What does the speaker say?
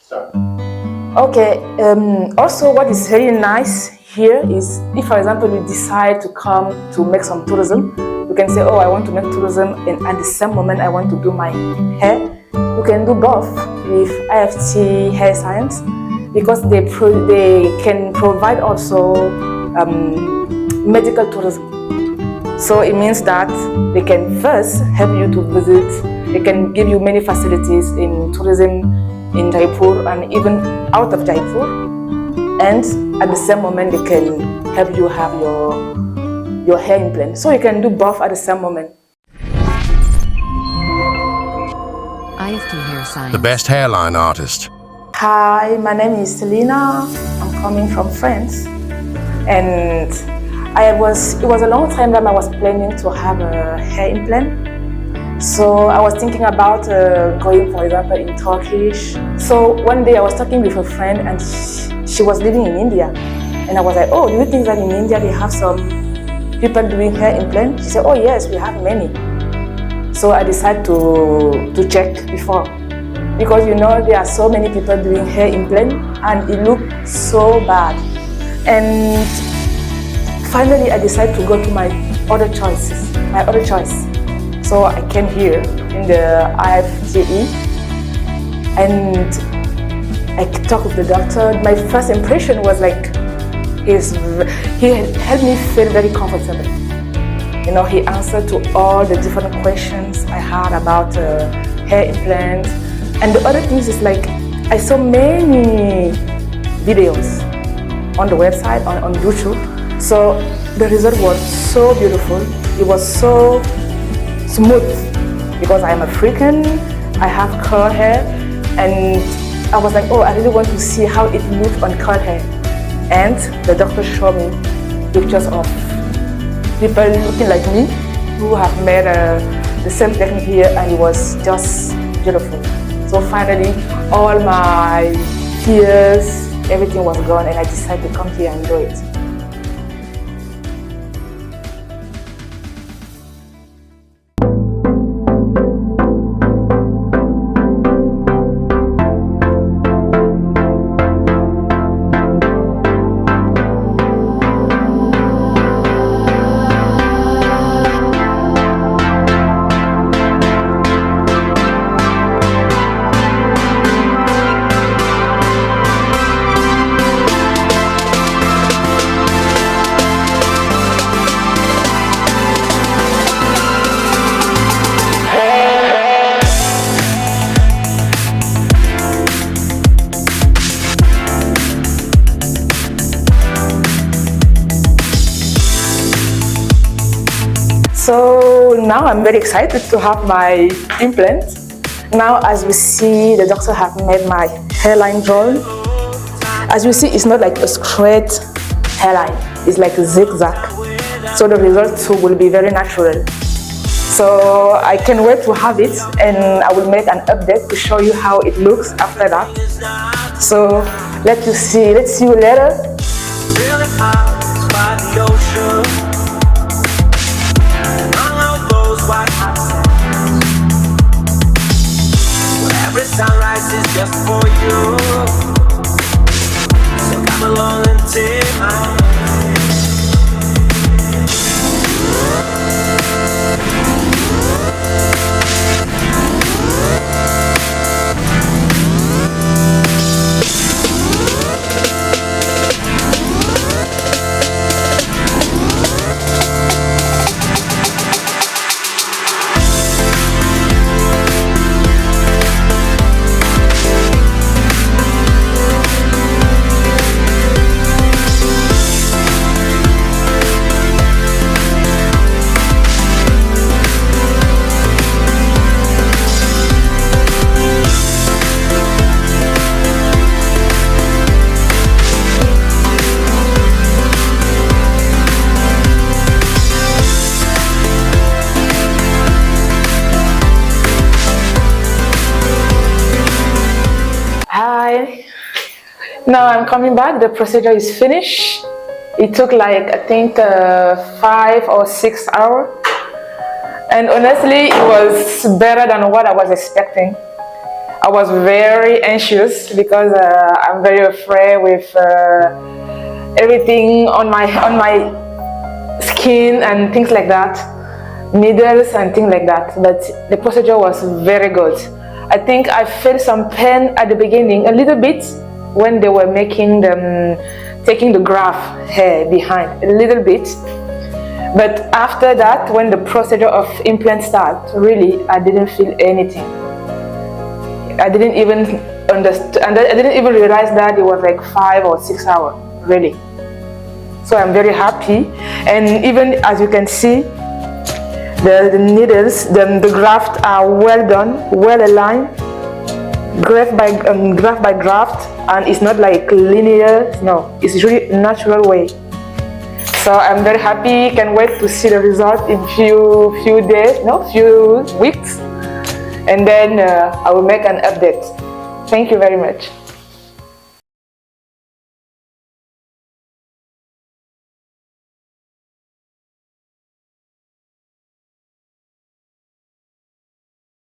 Start. Okay, also what is very nice here is if, for example, you decide to come to make some tourism, you can say, oh, I want to make tourism, and at the same moment I want to do my hair. You can do both with IFT Hair Science because they can provide also medical tourism. So it means that they can first help you to visit, they can give you many facilities in tourism in Jaipur and even out of Jaipur, and at the same moment they can help you have your hair implant. So you can do both at the same moment. IFT Hair Science. The best hairline artist. Hi, my name is Selena. I'm coming from France, and it was a long time that I was planning to have a hair implant. So I was thinking about going, for example, in Turkish. So one day I was talking with a friend, and she was living in India, and I was like, oh, do you think that in India they have some people doing hair implant? She said, oh yes, we have many. So I decided to check before, because there are so many people doing hair implant and it looked so bad. And finally I decided to go to my other choice. So I came here in the IFTE and I talked with the doctor. My first impression was like he helped me feel very comfortable. He answered to all the different questions I had about hair implant. And the other things is like, I saw many videos on the website, on YouTube. So the result was so beautiful. It was so smooth because I am African, I have curly hair, and I was like, oh, I really want to see how it looks on curly hair. And the doctor showed me pictures of people looking like me who have made the same technique here, and it was just beautiful. So finally, all my fears, everything was gone, and I decided to come here and do it. So now I'm very excited to have my implant. Now, as we see, the doctor have made my hairline drawn. As you see, it's not like a straight hairline, it's like a zigzag. So the result too will be very natural. So I can't wait to have it, and I will make an update to show you how it looks after that. So let's see you later. Every sunrise is just for you, so come along and take my hand. Now I'm coming back. The procedure is finished. It took like, I think 5 or 6 hours. And honestly, it was better than what I was expecting. I was very anxious because I'm very afraid with everything on my skin and things like that, needles and things like that. But the procedure was very good. I think I felt some pain at the beginning, a little bit, when they were taking the graft hair behind, a little bit. But after that, when the procedure of implant started, really, I didn't feel anything. I didn't even understand, I didn't even realize that it was like 5 or 6 hours, really. So I'm very happy. And even as you can see, the needles, the graft are well done, well aligned, graft by graft, and it's not like linear. No, it's really a natural way. So I'm very happy. Can't wait to see the result in few days, few weeks, and then I will make an update. Thank you very much.